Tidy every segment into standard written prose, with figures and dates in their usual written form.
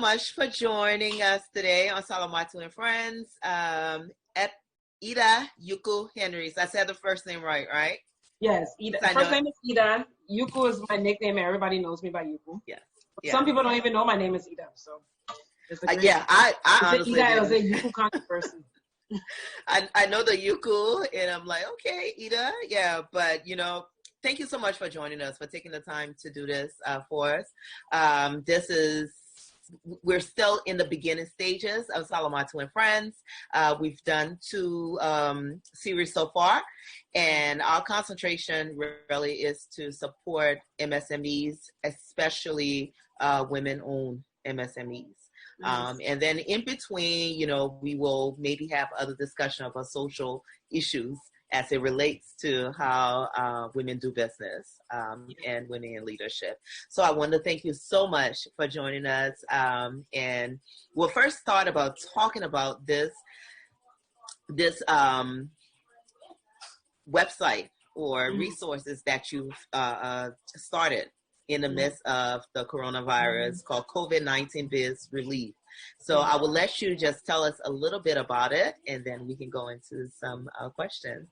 much for joining us today on SalaMartu and Friends. At Ida Yuku Henries. I said the first name right? Yes, Ida. First name is Ida. Yuku is my nickname. Everybody knows me by Yuku. Yes. Some people don't even know my name is Ida. So I honestly Ida is a Yuku controversy. I know the Yuku, and I'm like, okay, Ida, yeah, but thank you so much for joining us, for taking the time to do this for us. We're still in the beginning stages of SalaMartu and Friends. We've done 2 series so far, and our concentration really is to support MSMEs, especially women-owned MSMEs. Nice. And then in between, we will maybe have other discussion about social issues as it relates to how women do business and women in leadership. So I want to thank you so much for joining us. And we'll first start about talking about this website or resources that you've started in the midst of the coronavirus called COVID-19 Biz Relief. So I will let you just tell us a little bit about it, and then we can go into some questions.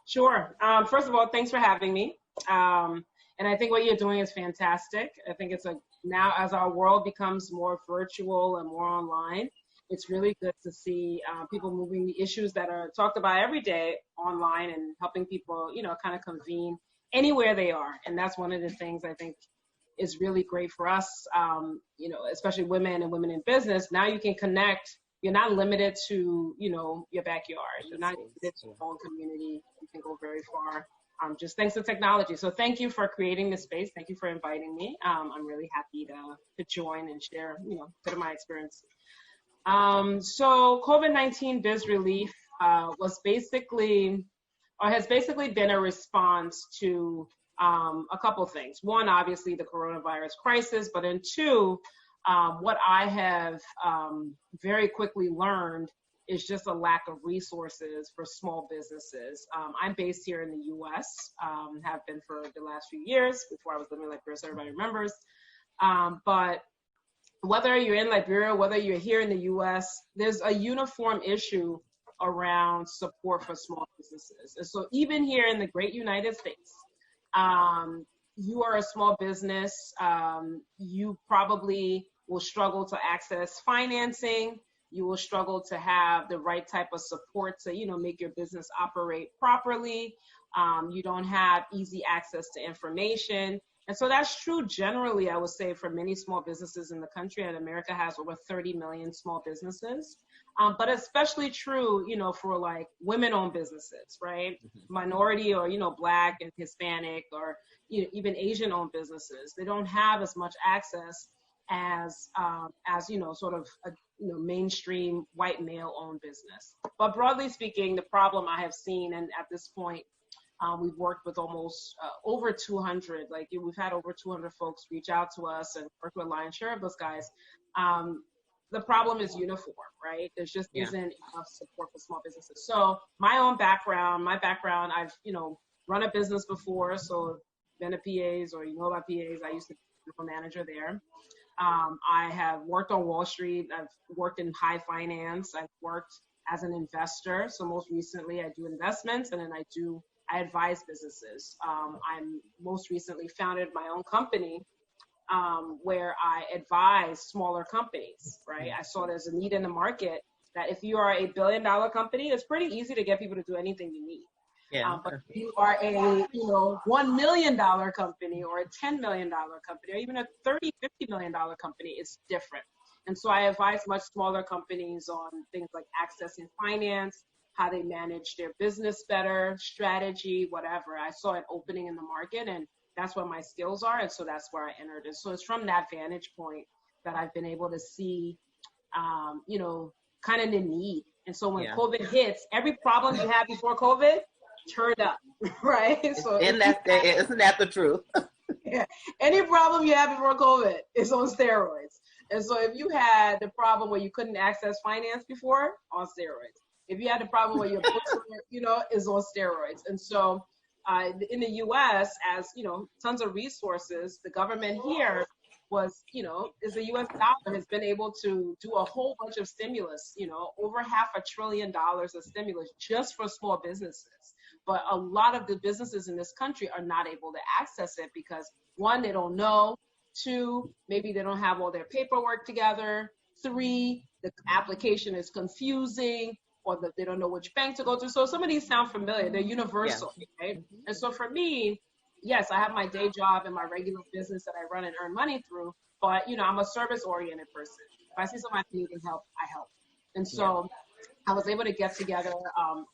Sure. First of all, thanks for having me. And I think what you're doing is fantastic. I think now as our world becomes more virtual and more online, it's really good to see people moving the issues that are talked about every day online and helping people, kind of convene anywhere they are. And that's one of the things I think is really great for us, especially women and women in business. Now you can connect. You're not limited to, your backyard. You're not limited to your own community. You can go very far, just thanks to technology. So thank you for creating this space. Thank you for inviting me. I'm really happy to join and share, a bit of my experience. So COVID-19 Biz Relief has basically been a response to a couple things. One, obviously the coronavirus crisis, but then 2, what I have very quickly learned is just a lack of resources for small businesses. I'm based here in the U.S., have been for the last few years before I was living in Liberia, so everybody remembers. But whether you're in Liberia, whether you're here in the U.S., there's a uniform issue around support for small businesses. And so even here in the great United States, you are a small business, you probably will struggle to access financing. You will struggle to have the right type of support to, make your business operate properly. You don't have easy access to information. And so that's true generally, I would say, for many small businesses in the country. And America has over 30 million small businesses. But especially true, for like women-owned businesses, right? Mm-hmm. Minority or, Black and Hispanic or even Asian-owned businesses. They don't have as much access as sort of a mainstream white male-owned business. But broadly speaking, the problem I have seen, and at this point, we've worked with almost over 200, we've had over 200 folks reach out to us and work with a lion's share of those guys. The problem is uniform, right? There just isn't enough support for small businesses. So my background, I've, run a business before, so been a PAs or about PAs. I used to be a manager there. I have worked on Wall Street. I've worked in high finance. I've worked as an investor. So most recently I do investments, and then I advise businesses. I'm most recently founded my own company where I advise smaller companies, right? I saw there's a need in the market that if you are a $1 billion company, it's pretty easy to get people to do anything you need. Yeah. But if you are a $1 million company or a $10 million company or even a $30, $50 million company, it's different. And so I advise much smaller companies on things like accessing finance, how they manage their business better, strategy, whatever. I saw an opening in the market, and that's what my skills are, and so that's where I entered it. So it's from that vantage point that I've been able to see, kind of the need. And so when COVID hits, every problem you had before COVID turned up, right? So isn't that the truth? Yeah. Any problem you had before COVID is on steroids. And so if you had the problem where you couldn't access finance before, on steroids. If you had the problem where your books were, is on steroids. And so in the U.S., as, tons of resources, the government here was, is the US dollar has been able to do a whole bunch of stimulus, over $500 billion of stimulus just for small businesses. But a lot of the businesses in this country are not able to access it because, one, they don't know. Two, maybe they don't have all their paperwork together. Three, the application is confusing, or that they don't know which bank to go to. So some of these sound familiar. They're universal, right? And so for me, yes, I have my day job and my regular business that I run and earn money through, but I'm a service-oriented person. If I see somebody needing help, I help. And so I was able to get together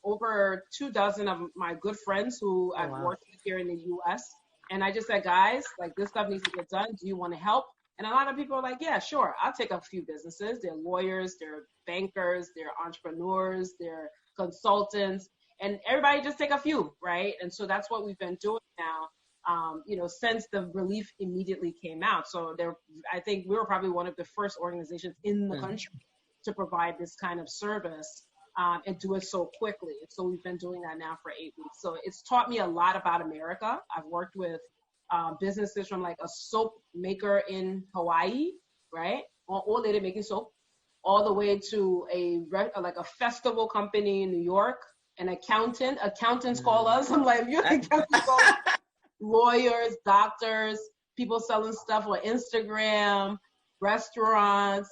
over 24 of my good friends who I've worked with here in the U.S. And I just said, guys, like, this stuff needs to get done. Do you want to help? And a lot of people are like, yeah, sure. I'll take a few businesses. They're lawyers, they're bankers, they're entrepreneurs, they're consultants, and everybody just take a few, right? And so that's what we've been doing now, since the relief immediately came out. So I think we were probably one of the first organizations in the country to provide this kind of service and do it so quickly. So we've been doing that now for 8 weeks. So it's taught me a lot about America. I've worked with businesses from like a soap maker in Hawaii, right? Old lady making soap, all the way to a festival company in New York, an accountant. Accountants call us. I'm like, you're an accountant, call us. Lawyers, doctors, people selling stuff on Instagram, restaurants,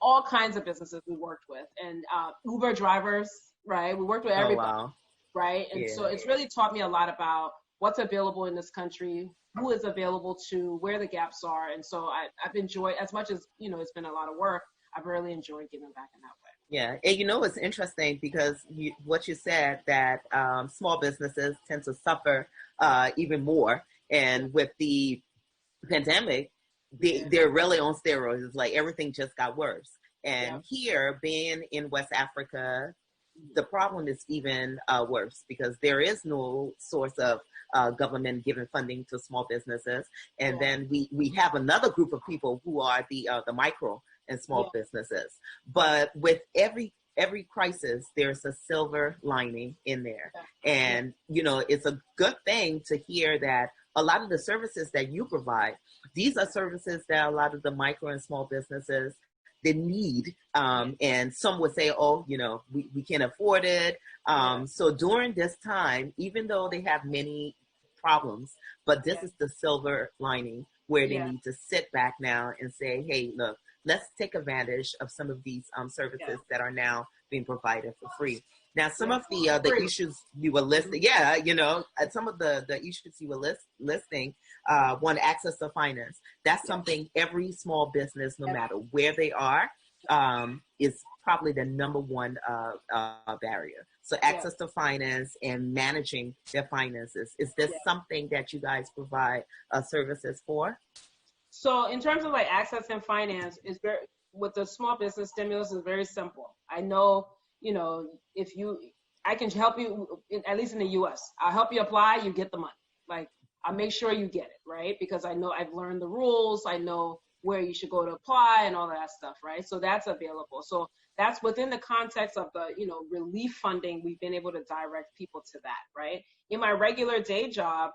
all kinds of businesses we worked with, and Uber drivers, right? We worked with everybody, right? And so it's really taught me a lot about what's available in this country, who is available to, where the gaps are. And so I've enjoyed, as much as, it's been a lot of work, I've really enjoyed giving back in that way. Yeah. And it's interesting because what you said, that small businesses tend to suffer even more. And with the pandemic, they're really on steroids. It's like everything just got worse. And here, being in West Africa, the problem is even worse because there is no source of government giving funding to small businesses. And then we have another group of people who are the micro and small businesses. But with every crisis, there's a silver lining in there. And, it's a good thing to hear that a lot of the services that you provide, these are services that a lot of the micro and small businesses, they need. And some would say, we can't afford it. So during this time, even though they have many problems, but this is the silver lining where they need to sit back now and say, hey, look, let's take advantage of some of these services that are now being provided for free. Now, some of the issues you were listing, some of the issues you were listing, one, access to finance. That's something every small business, no matter where they are, is probably the number one barrier. So access to finance and managing their finances. Is this something that you guys provide services for? So in terms of like access and finance, with the small business stimulus is very simple. I know, I can help you, at least in the US. I'll help you apply, you get the money. Like, I'll make sure you get it, right? Because I know I've learned the rules. I know where you should go to apply and all that stuff, right? So that's available. So that's within the context of the, relief funding, we've been able to direct people to that, right? In my regular day job,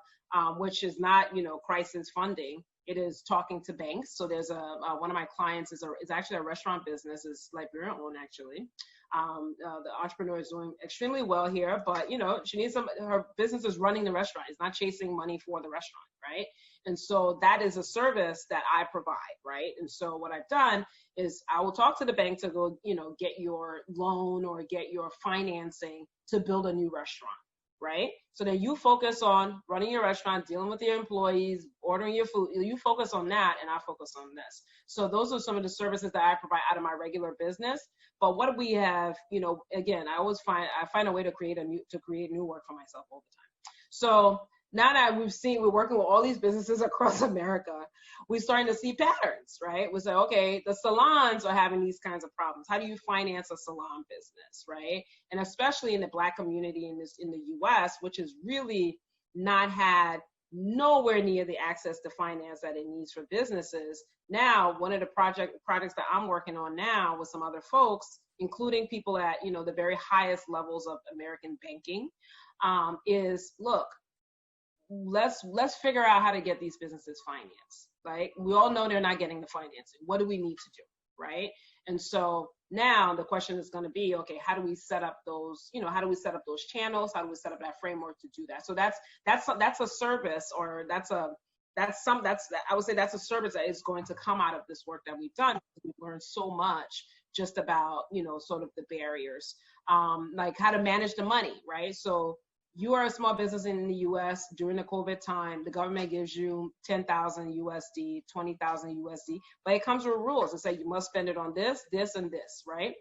which is not, crisis funding, it is talking to banks. So there's one of my clients is actually a restaurant business, is Liberian owned actually. The entrepreneur is doing extremely well here, but she needs her business is running the restaurant. It's not chasing money for the restaurant, right? And so that is a service that I provide, right? And so what I've done is I will talk to the bank to go, get your loan or get your financing to build a new restaurant, right? So then you focus on running your restaurant, dealing with your employees, ordering your food. You focus on that, and I focus on this. So those are some of the services that I provide out of my regular business. But what we have, again, I find a way to create new work for myself all the time. So now that we're working with all these businesses across America, we're starting to see patterns, right? We say, okay, the salons are having these kinds of problems. How do you finance a salon business, right? And especially in the Black community in the US, which has really not had nowhere near the access to finance that it needs for businesses. Now, one of the projects that I'm working on now with some other folks, including people at, the very highest levels of American banking, is, look, let's figure out how to get these businesses financed. Like, we all know they're not getting the financing. What do we need to do, right? And so now the question is going to be, okay, how do we set up those, how do we set up those channels? How do we set up that framework to do that? So that's a service, or I would say that's a service that is going to come out of this work that we've done. We've learned so much just about, sort of the barriers, like how to manage the money, right? So you are a small business in the US during the COVID time. The government gives you 10,000 USD, 20,000 USD, but it comes with rules. It says you must spend it on this, this, and this, right?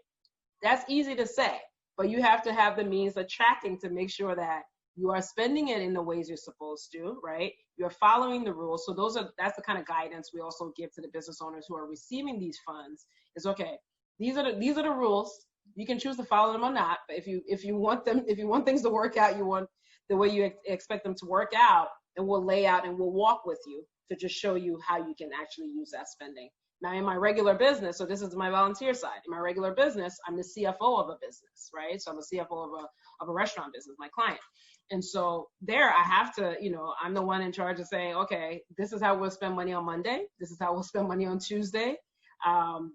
That's easy to say, but you have to have the means of tracking to make sure that you are spending it in the ways you're supposed to, right? You're following the rules. So that's the kind of guidance we also give to the business owners who are receiving these funds. Is, okay, these are the rules. You can choose to follow them or not. But if you want things to work out, you want the way you expect them to work out, and we'll lay out and we'll walk with you to just show you how you can actually use that spending. Now, in my regular business, so this is my volunteer side. In my regular business, I'm the CFO of a business, right? So I'm a CFO of a restaurant business, my client. And so there I have to, I'm the one in charge of saying, okay, this is how we'll spend money on Monday. This is how we'll spend money on Tuesday.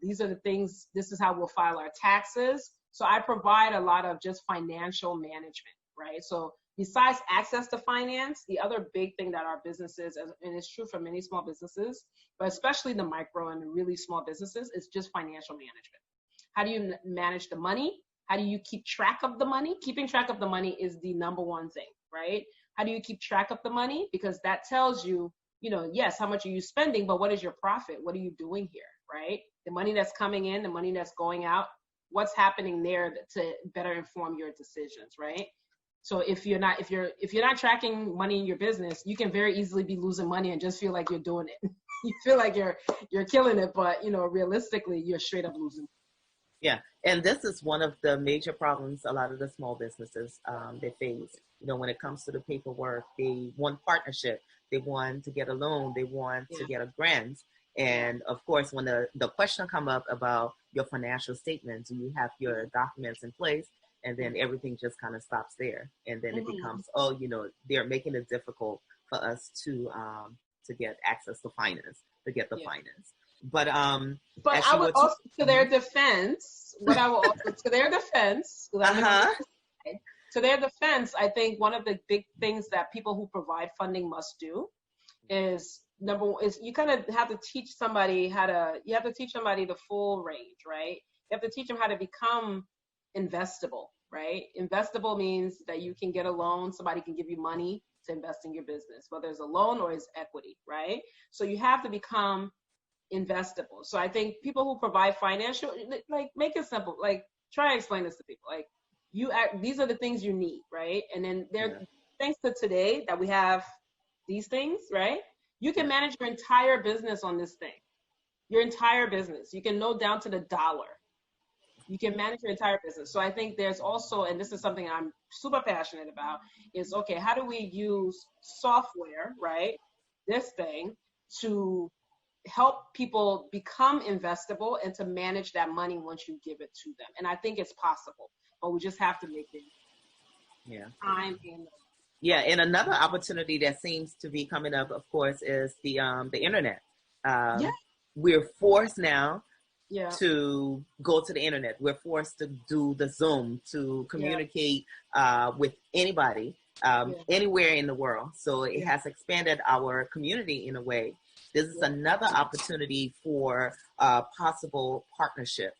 These are the things, this is how we'll file our taxes. So I provide a lot of just financial management, right? So besides access to finance, the other big thing that our businesses, and it's true for many small businesses, but especially the micro and the really small businesses, is just financial management. How do you manage the money? How do you keep track of the money? Keeping track of the money is the number one thing, right? How do you keep track of the money? Because that tells you, yes, how much are you spending, but what is your profit? What are you doing here, right? The money that's coming in, the money that's going out, what's happening there to better inform your decisions, right? So if you're not tracking money in your business, you can very easily be losing money and just feel like you're doing it. You feel like you're killing it, but realistically, you're straight up losing. Yeah, and this is one of the major problems a lot of the small businesses they face. When it comes to the paperwork, they want partnership, they want to get a loan, they want to get a grant. And of course, when the question come up about your financial statements, you have your documents in place, and then everything just kind of stops there. And then it becomes, they're making it difficult for us to get access to finance, to get the finance. But I would also, to their defense, to their defense, I think one of the big things that people who provide funding must do is, number one, is you kind of have to teach somebody the full range, right? You have to teach them how to become investable, right? Investable means that you can get a loan, somebody can give you money to invest in your business, whether it's a loan or it's equity, right? So you have to become investable. So I think people who provide financial, like, make it simple, like, try and explain this to people, like, these are the things you need, right? And then thanks to today that we have these things, right? You can manage your entire business on this thing. Your entire business. You can know down to the dollar. You can manage your entire business. So I think there's also, and this is something I'm super passionate about, is, okay, how do we use software, right? This thing to help people become investable and to manage that money once you give it to them. And I think it's possible, but we just have to make it time in. Yeah, and another opportunity that seems to be coming up, of course, is the internet. We're forced now to go to the internet. We're forced to do the Zoom, to communicate with anybody, anywhere in the world. So it has expanded our community in a way. This is another opportunity for possible partnership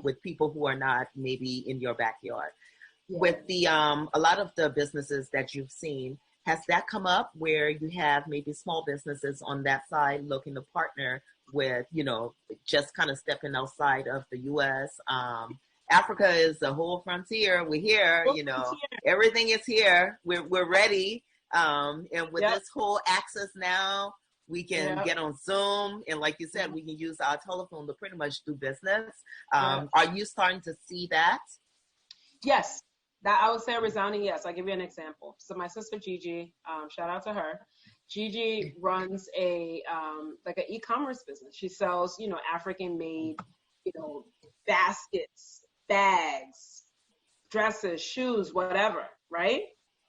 with people who are not maybe in your backyard. With the a lot of the businesses that you've seen, has that come up where you have maybe small businesses on that side looking to partner with, just kind of stepping outside of the U.S.? Africa is the whole frontier. We're here, everything is here. We're ready. And with this whole access now, we can get on Zoom. And like you said, we can use our telephone to pretty much do business. Are you starting to see that? Yes. That I would say a resounding yes. I'll give you an example. So my sister Gigi, shout out to her. Gigi runs like an e-commerce business. She sells, African-made, baskets, bags, dresses, shoes, whatever, right?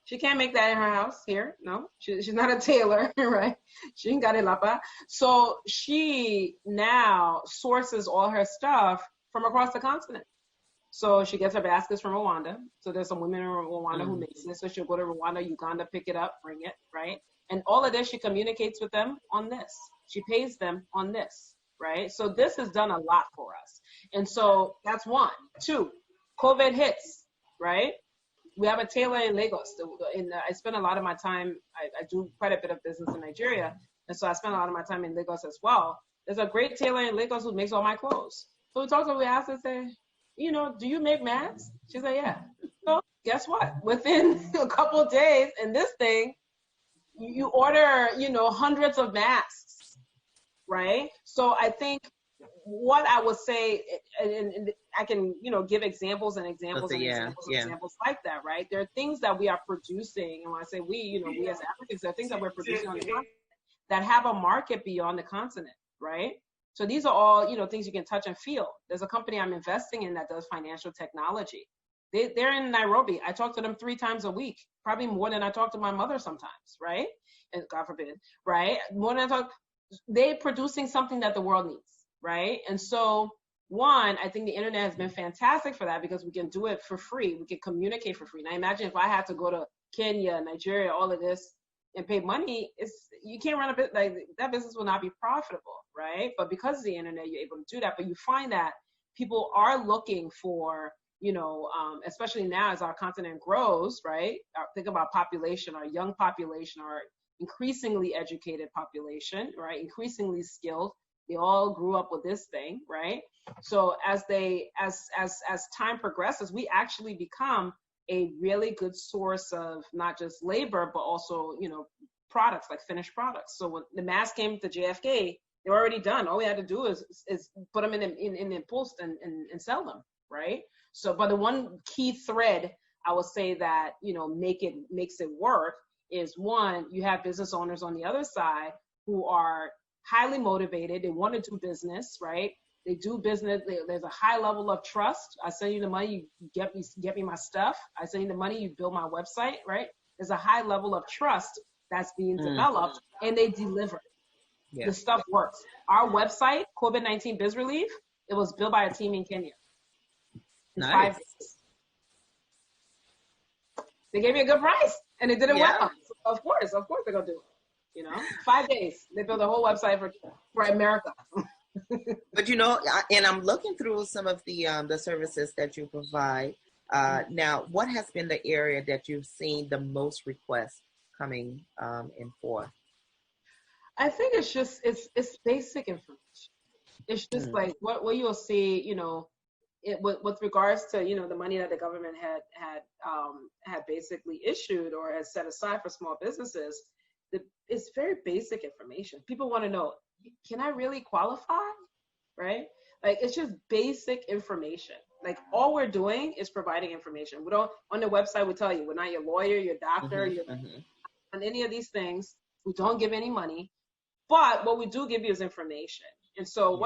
She can't make that in her house here. No, she's not a tailor, right? She ain't got it lapa. So she now sources all her stuff from across the continent. So she gets her baskets from Rwanda. So there's some women in Rwanda who makes it. So she'll go to Rwanda, Uganda, pick it up, bring it, right? And all of this, she communicates with them on this. She pays them on this, right? So this has done a lot for us. And so that's one. Two, COVID hits, right? We have a tailor in Lagos. I spend a lot of my time, I do quite a bit of business in Nigeria. And so I spend a lot of my time in Lagos as well. There's a great tailor in Lagos who makes all my clothes. So we talk to her, we ask her, say, you know, do you make masks? She's like, yeah. So guess what? Within a couple of days in this thing, you order, you know, hundreds of masks, right? So I think what I would say, and I can, you know, give examples and examples and examples like that, right? There are things that we are producing, and when I say we, you know, we as Africans, there are things that we're producing on the continent that have a market beyond the continent, right? So these are all, you know, things you can touch and feel. There's a company I'm investing in that does financial technology. They're in Nairobi. I talk to them 3 times a week, probably more than I talk to my mother sometimes, right? And God forbid, right? More than I talk, they're producing something that the world needs. Right. And so, one, I think the internet has been fantastic for that because we can do it for free. We can communicate for free. Now, imagine if I had to go to Kenya, Nigeria, all of this and pay money, you can't run a bit like that. Business will not be profitable. Right. But because of the internet, you're able to do that. But you find that people are looking for, you know, especially now as our continent grows. Right. Think about population, our young population, our increasingly educated population, right. Increasingly skilled. They all grew up with this thing, right? So as time progresses, we actually become a really good source of not just labor, but also, you know, products, like finished products. So when the mask came to JFK, they're already done. All we had to do is put them in the post and sell them, right? So, but the one key thread I would say that, you know, makes it work is, one, you have business owners on the other side who are highly motivated. They want to do business, right? They do business. There's a high level of trust. I send you the money, you get me my stuff. I send you the money, you build my website, right? There's a high level of trust that's being developed, and they deliver. Yeah. The stuff works. Our website, COVID-19 Biz Relief, it was built by a team in Kenya. In 5 days. They gave me a good price, and it did it well. So of course they're gonna do it. You know, 5 days. They built a whole website for America. But you know, and I'm looking through some of the services that you provide. Now, what has been the area that you've seen the most requests coming in for? I think it's just it's basic information. It's just like what you'll see, you know, with regards to, you know, the money that the government had basically issued or has set aside for small businesses. It's very basic information. People want to know, can I really qualify? Right? Like, it's just basic information. Like, all we're doing is providing information. We don't, on the website, we tell you, we're not your lawyer, your doctor, on any of these things. We don't give any money. But what we do give you is information. And so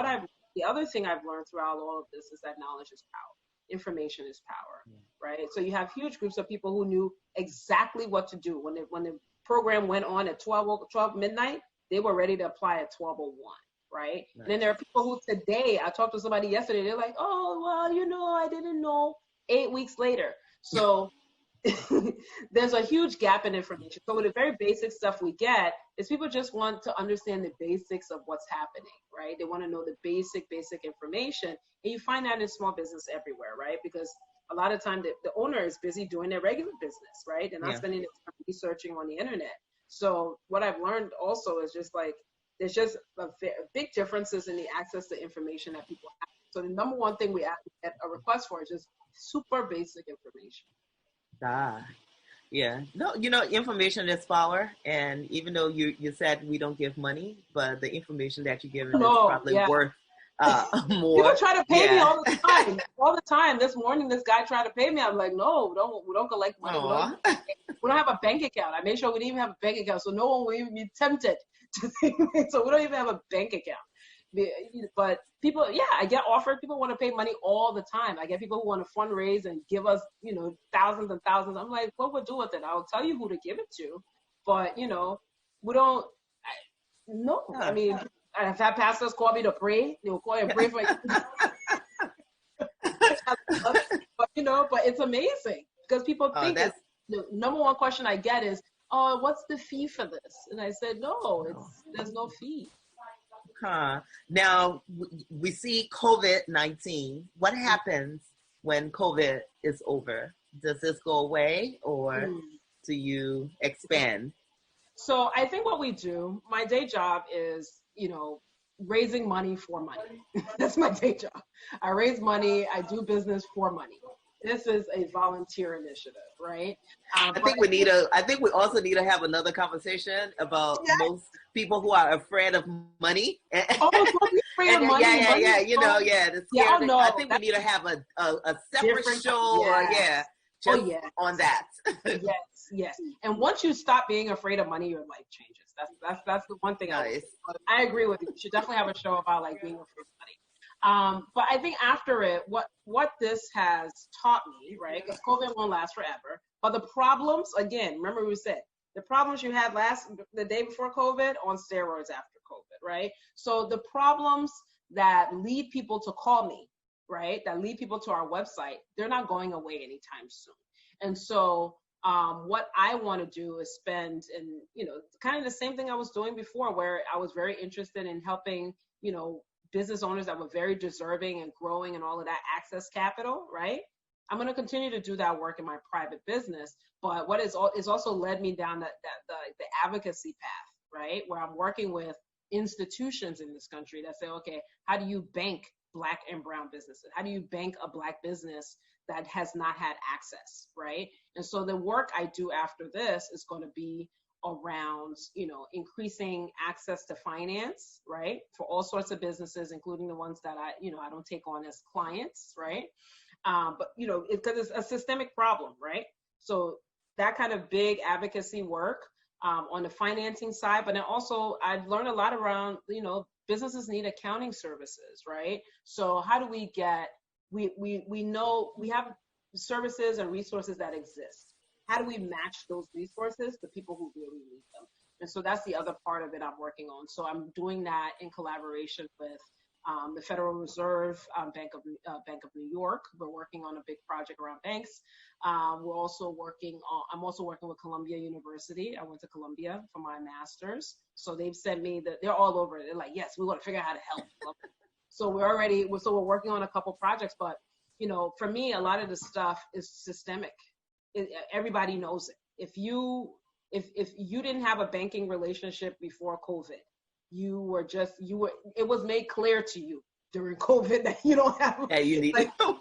the other thing I've learned throughout all of this is that knowledge is power. Information is power, right? So you have huge groups of people who knew exactly what to do. When the program went on at 12 midnight, they were ready to apply at 12:01, right? Nice. And then there are people who today, I talked to somebody yesterday, they're like, oh, well, you know, I didn't know 8 weeks later. So there's a huge gap in information. So with the very basic stuff we get is people just want to understand the basics of what's happening, right? They want to know the basic information. And you find that in small business everywhere, right? Because a lot of time the owner is busy doing their regular business, right? They're not spending their time researching on the internet. So what I've learned also is just like, there's just big differences in the access to information that people have. So the number one thing we get a request for is just super basic information. Yeah. No, you know, information is power. And even though you said we don't give money, but the information that you're giving is probably worth more. People try to pay me all the time. All the time. This morning, this guy tried to pay me. I'm like, no, we don't collect money. We don't have a bank account. I made sure we didn't even have a bank account, so no one will even be tempted to think. So we don't even have a bank account. But people, yeah, I get offered. People want to pay money all the time. I get people who want to fundraise and give us, thousands and thousands. I'm like, what would do with it? I'll tell you who to give it to, but we don't. No, I mean, I've had pastors call me to pray. They will call and pray for you. But it's amazing because people think the number one question I get is, oh, what's the fee for this? And I said, no, there's no fee. Now, we see COVID-19. What happens when COVID is over? Does this go away or do you expand? So I think what we do, my day job is, raising money for money. That's my day job. I raise money. I do business for money. This is a volunteer initiative, right? I think we also need to have another conversation about most people who are afraid of money. Don't be afraid of money. I think we need to have a separate show on that. Yes. And once you stop being afraid of money, your life changes. That's the one thing. Nice. I agree with you. You should definitely have a show about being afraid of money. But I think after it, what this has taught me, right? Because COVID won't last forever. But the problems, again, remember we said the problems you had the day before COVID on steroids after COVID, right? So the problems that lead people to call me, right? That lead people to our website, they're not going away anytime soon. And so what I want to do is spend kind of the same thing I was doing before, where I was very interested in helping, business owners that were very deserving and growing and all of that access capital, right? I'm going to continue to do that work in my private business. But what is also led me down the advocacy path, right? Where I'm working with institutions in this country that say, okay, how do you bank Black and brown businesses? How do you bank a Black business that has not had access, right? And so the work I do after this is going to be around, increasing access to finance, right? For all sorts of businesses, including the ones that I don't take on as clients, right? But, because it's a systemic problem, right? So that kind of big advocacy work on the financing side, but then also I've learned a lot around, businesses need accounting services, right? So how do we get, we know we have services and resources that exist. How do we match those resources to people who really need them? And so that's the other part of it I'm working on. So I'm doing that in collaboration with the Federal Reserve, Bank of New York. We're working on a big project around banks. I'm also working with Columbia University. I went to Columbia for my master's. So they've sent me they're all over it. They're like, yes, we want to figure out how to help. So we're working on a couple projects, but for me, a lot of the stuff is systemic. Everybody knows it. If you didn't have a banking relationship before COVID, it was made clear to you during COVID that you don't have. Yeah, you need. So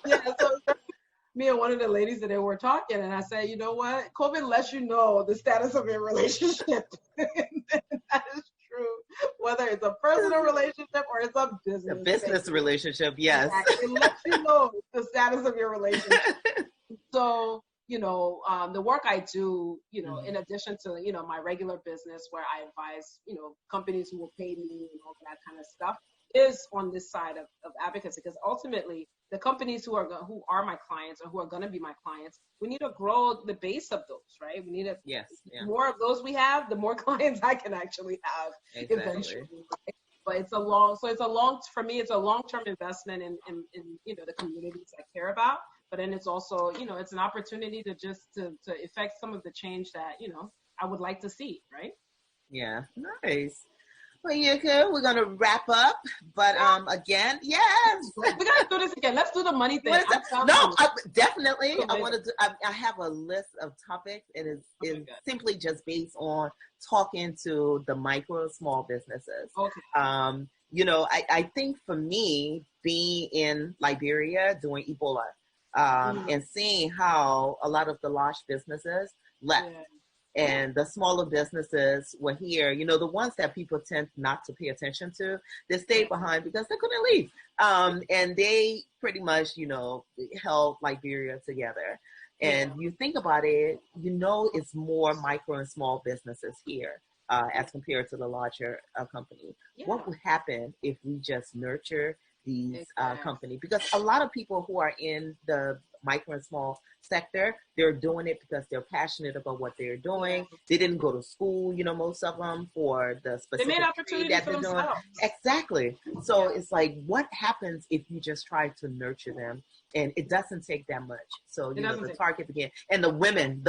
me and one of the ladies that they were talking, and I said, you know what? COVID lets you know the status of your relationship. That is true. Whether it's a personal relationship or it's a business relationship, yes. Exactly. It lets you know the status of your relationship. So, the work I do, in addition to, my regular business where I advise, companies who will pay me and all that kind of stuff, is on this side of advocacy. Because ultimately, the companies who are my clients or who are going to be my clients, we need to grow the base of those, right? We need to, more of those we have, the more clients I can actually have eventually. Right? But for me, it's a long-term investment in the communities I care about. But then it's also, it's an opportunity to effect some of the change that, I would like to see, right? Yeah, nice. Well, Yuku, we're gonna wrap up, but again, yes, we gotta do this again. Let's do the money thing. Definitely. I have a list of topics. It is simply just based on talking to the micro small businesses. Okay. I think for me, being in Liberia during Ebola, and seeing how a lot of the large businesses left. Yeah. And the smaller businesses were here, the ones that people tend not to pay attention to, they stayed behind because they couldn't leave. And they pretty much, held Liberia together. And you think about it, it's more micro and small businesses here. as compared to the larger company. Yeah. What would happen if we just nurture these Exactly. companies? Because a lot of people who are in the micro and small sector, they're doing it because they're passionate about what they're doing. Yeah. They didn't go to school, most of them, for the They specific made trade opportunity that for they're doing. themselves. Exactly. So Yeah. it's like, what happens if you just try to nurture them? And it doesn't take that much. So, the target again. And the women,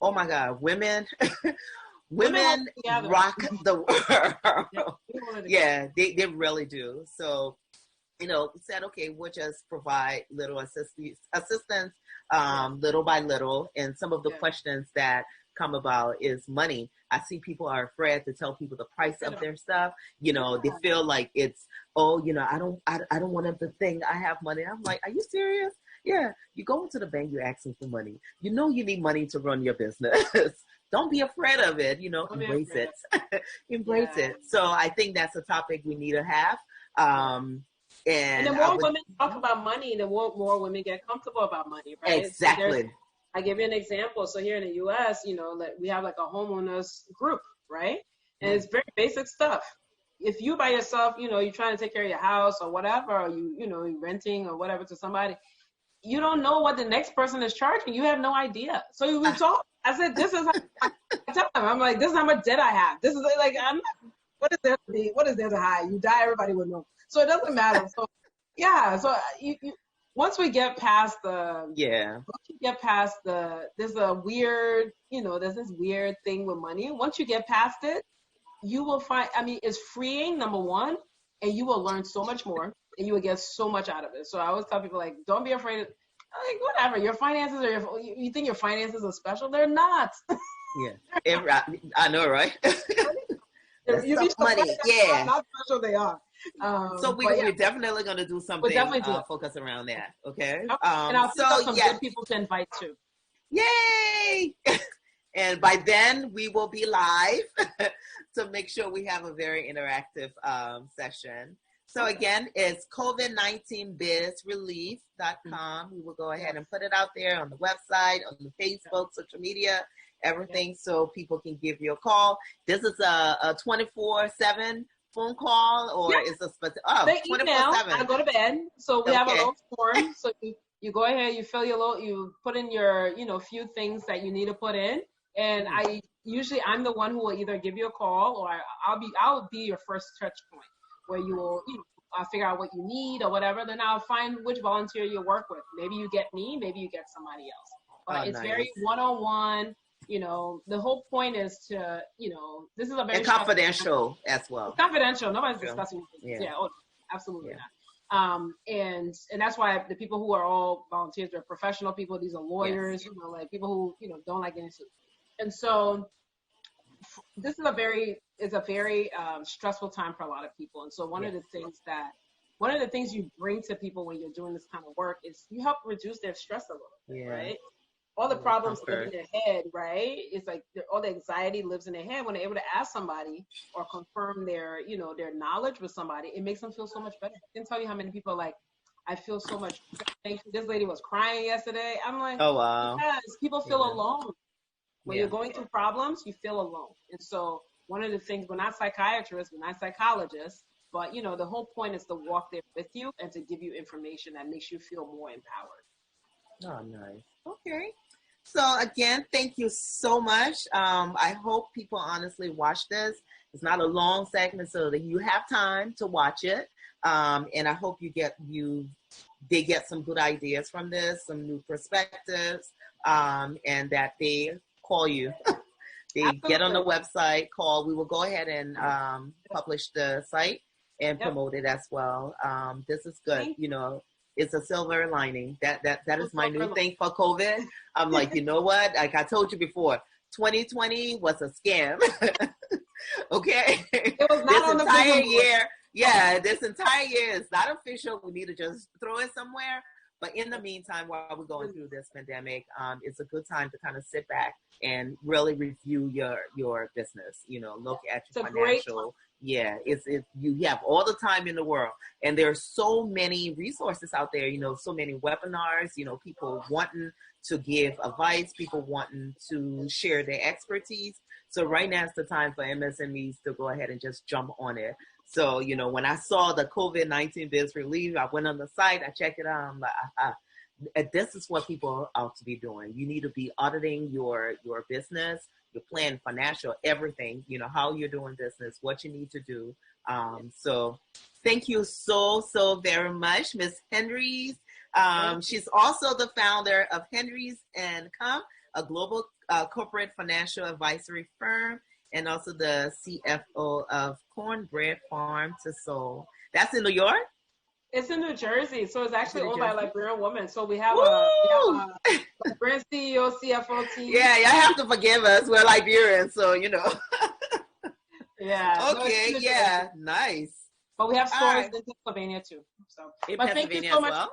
oh my God, women rock the world. Yeah, they really do. So, we said, okay, we'll just provide little assistance, little by little. And some of the questions that come about is money. I see people are afraid to tell people the price of their stuff. They feel like it's, I don't want them to think I have money. I'm like, are you serious? Yeah, you go into the bank, you're asking for money. You need money to run your business. Don't be afraid of it. Embrace it. Embrace it. So I think that's a topic we need to have. And the more women talk about money, the more women get comfortable about money, right? Exactly. So I give you an example. So here in the U.S., we have like a homeowners group, right? And it's very basic stuff. If you by yourself, you're trying to take care of your house or whatever, or you're renting or whatever to somebody, you don't know what the next person is charging. You have no idea. So we talk. I said, this is how I tell them. I'm like, this is how much debt I have. This is like, what is there to be? What is there to hide? You die, everybody would know. So it doesn't matter. So yeah. So you once we get past there's a weird, there's this weird thing with money. Once you get past it, you will find, it's freeing, number one, and you will learn so much more and you will get so much out of it. So I always tell people, like, don't be afraid of, like, whatever, your finances are, you think your finances are special? They're not. Yeah. I know, right? You need money. Yeah. Not special they are. So we're definitely going to do something focus around that. Okay. And I'll think of some good people to invite too. Yay! And by then we will be live to make sure we have a very interactive session. So again, it's COVID-19bizrelief.com. We will go ahead and put it out there on the website, on the Facebook, social media, everything, so people can give you a call. This is a 24/7 phone call, or is a specific? Oh, 24/7. I go to bed, so we have a little form. So you go ahead, you fill your little, you put in your few things that you need to put in, and I'm the one who will either give you a call, or I'll be your first touch point, where you will I'll figure out what you need or whatever. Then I'll find which volunteer you work with. Maybe you get me, maybe you get somebody else. But it's very one-on-one. The whole point is to, this is a very confidential as well. It's confidential. Nobody's discussing. Absolutely not. And that's why the people who are all volunteers are professional people. These are lawyers, like people who, don't like getting sued. And so this is a very stressful time for a lot of people. And so one of the things you bring to people when you're doing this kind of work is you help reduce their stress a little bit, right? All the problems live in their head, right? It's like all the anxiety lives in their head. When they're able to ask somebody or confirm their knowledge with somebody, it makes them feel so much better. I can tell you how many people are like, I feel so much. This lady was crying yesterday. I'm like, oh wow. Yes, people feel alone. When you're going through problems, you feel alone. And so one of the things, we're not psychiatrists, we're not psychologists, but the whole point is to walk there with you and to give you information that makes you feel more empowered. Oh, nice. Okay. So again, thank you so much. I hope people honestly watch this. It's not a long segment, so that you have time to watch it. And I hope they get some good ideas from this, some new perspectives, and that they call you. They Absolutely. Get on the website, call. We will go ahead and publish the site and promote it as well. This is good. It's a silver lining. That is my new thing for COVID. I'm like, you know what? Like I told you before, 2020 was a scam. Okay. It was not this entire year. Yeah, this entire year is not official. We need to just throw it somewhere. But in the meantime, while we're going through this pandemic, it's a good time to kind of sit back and really review your business. Look at your financial. Yeah, you have all the time in the world, and there are so many resources out there. So many webinars. People wanting to give advice, people wanting to share their expertise. So right now is the time for MSMEs to go ahead and just jump on it. So, you know, when I saw the COVID-19 biz relief, I went on the site, I checked it out. I'm like, this is what people ought to be doing. You need to be auditing your business, your plan, financial, everything, you know, how you're doing business, what you need to do. So thank you so very much, Miss Henries. She's also the founder of Henries and Com, a global corporate financial advisory firm, and also the CFO of Cornbread Farm to Soul. That's in New York? It's in New Jersey, so it's actually owned by a Liberian woman. So we have Woo! a Liberian CEO, CFO team. Yeah, y'all have to forgive us. We're Liberian, so you know. Yeah. Okay. No, yeah. Nice. But we have stores in Pennsylvania too. So, in but Pennsylvania thank you so much. Well?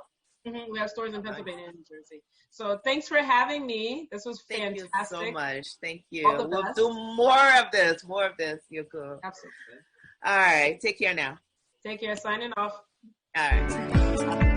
We have stores in Pennsylvania and New Jersey. So thanks for having me. This was fantastic. Thank you so much. Thank you. We'll do more of this, Yuku. Absolutely. All right. Take care now. Take care. Signing off. All right.